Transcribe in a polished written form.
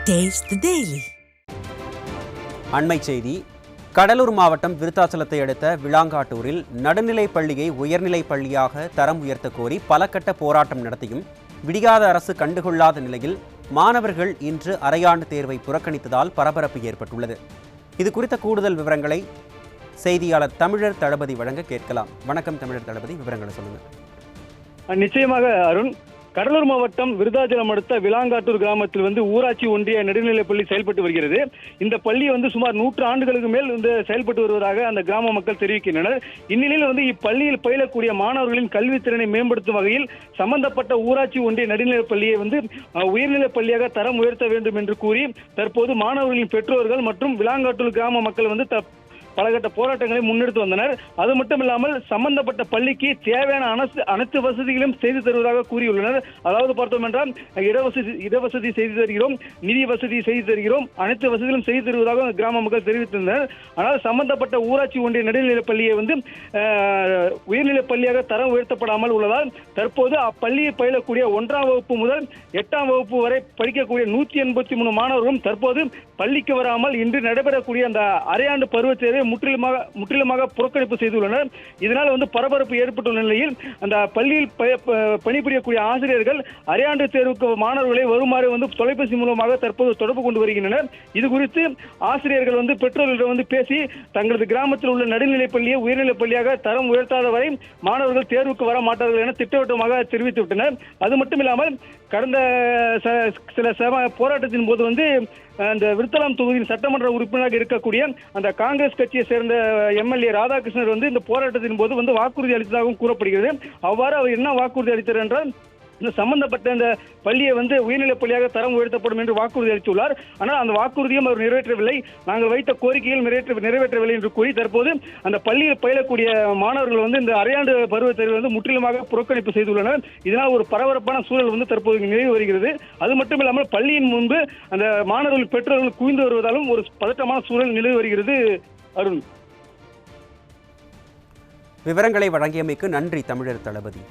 Taste the Daily. அண்மை செய்தி. கடலூர் மாவட்டம் விருத்தாச்சலத்தை அடுத்த விளாங்காட்டூரில் நடுநிலைப் பள்ளியை உயர்நிலைப் பள்ளியாக தரம் உயர்த்த கோரி பல கட்ட போராட்டம் நடத்தியும் விடியாத அரசு கண்டுகொள்ளாத நிலையில் மாணவர்கள் இன்று அரையாண்டு தேர்வை புறக்கணித்ததால் பரபரப்பு ஏற்பட்டுள்ளது. இது குறித்த கூடுதல் விவரங்களை செய்தியாளர் தமிழர் தளபதி வழங்க கேட்கலாம். வணக்கம் தமிழர் தளபதி, விவரங்களை சொல்லுங்கள். நிச்சயமாக அருண், கடலூர் மாவட்டம் விருத்தாச்சலம் அடுத்த விளாங்காட்டூர் கிராமத்தில் ஊராட்சி ஒன்றிய நடுநிலைப் பள்ளி செயல்பட்டு வருகிறது. இந்த பள்ளி சுமார் 100 ஆண்டுகளுக்கு மேல் செயல்பட்டு வருவதாக அந்த கிராம மக்கள் தெரிவிக்கின்றனர். இந்நிலையில் இப்பள்ளியில் பயிலக்கூடிய மாணவர்களின் கல்வித்திறனை மேம்படுத்தும் வகையில் சம்பந்தப்பட்ட ஊராட்சி ஒன்றிய நடுநிலைப் பள்ளியை உயர்நிலைப் பள்ளியாக தரம் உயர்த்த வேண்டும் என்று கூறி தற்போது மாணவர்களின் பெற்றோர்கள் மற்றும் விளாங்காட்டூர் கிராம மக்கள் பலகட்ட போராட்டங்களை முன்னெடுத்து வந்தனர். அது மட்டும் இல்லாமல் சம்பந்தப்பட்ட பள்ளிக்கு தேவையான அனைத்து வசதிகளும் செய்து தருவதாக கூறியுள்ளனர். அதாவது பார்த்தோம் என்றால் இடவசதி செய்து தருகிறோம், நிதி வசதி செய்து தருகிறோம், அனைத்து வசதிகளும் செய்து தருவதாக கிராம மக்கள் தெரிவித்திருந்தனர். ஆனால் சம்பந்தப்பட்ட ஊராட்சி ஒன்றிய நடுநிலைப் பள்ளியை உயர்நிலைப் பள்ளியாக தரம் உயர்த்தப்படாமல் உள்ளதால் தற்போது அப்பள்ளியை பயிலக்கூடிய 1ஆம் வகுப்பு முதல் 8ஆம் வகுப்பு வரை படிக்கக்கூடிய 183 மாணவர்களும் தற்போது பள்ளிக்கு வராமல் இன்று நடைபெறக்கூடிய அந்த அரையாண்டு பருவத் தேர்வை முற்றிலுமாக புறக்கணிப்பு செய்துள்ளனர். இதனால் பரபரப்பு ஏற்பட்டுள்ள நிலையில் அந்த பள்ளியில் பணிபுரியக்கூடிய ஆசிரியர்கள் அரையாண்டு தேர்வுக்கு மாணவர்களை வருமாறு தொலைபேசி மூலமாக தற்போது தொடர்பு கொண்டு வருகின்றனர். இது குறித்து ஆசிரியர்கள் பெற்றோர்களிடம் பேசி தங்களது கிராமத்தில் உள்ள நடுநிலைப் பள்ளியை உயர்நிலைப் பள்ளியாக தரம் உயர்த்தாத வரை மாணவர்கள் தேர்வுக்கு வர மாட்டார்கள் என திட்டவட்டமாக தெரிவித்துவிட்டனர். அது மட்டும் இல்லாமல் கடந்த சில போராட்டத்தின் போது அந்த விருத்தலம் தொகுதியின் சட்டமன்ற உறுப்பினராக இருக்கக்கூடிய அந்த காங்கிரஸ் கட்சியை சேர்ந்த எம்எல்ஏ ராதாகிருஷ்ணர் இந்த போராட்டத்தின் போது வாக்குறுதி அளித்ததாகவும் கூறப்படுகிறது. அவ்வாறு அவர் என்ன வாக்குறுதி அளித்தார் என்றால், இந்த சம்பந்தப்பட்ட இந்த பள்ளியை உயர்நிலைப் பள்ளியாக தரம் உயர்த்தப்படும் என்று வாக்குறுதி அளித்துள்ளார். ஆனால் அந்த வாக்குறுதியும் அவர் நிறைவேற்றவில்லை. நாங்கள் வைத்த கோரிக்கையில் நிறைவேற்றவில்லை என்று கூறி தற்போது அந்த பள்ளியில் பயிலக்கூடிய மாணவர்கள் இந்த அரையாண்டு பருவத் தேர்வை முற்றிலுமாக புறக்கணிப்பு செய்துள்ளனர். இதனால் ஒரு பரபரப்பான சூழல் தற்போது நிலவி வருகிறது. அது மட்டும் இல்லாமல் பள்ளியின் முன்பு அந்த மாணவர்கள் பெற்றோர்கள் குவிந்து வருவதாலும் ஒரு பதட்டமான சூழல் நிலவி வருகிறது. அருண், விவரங்களை வழங்கியமைக்கு நன்றி தமிழர் தளபதி.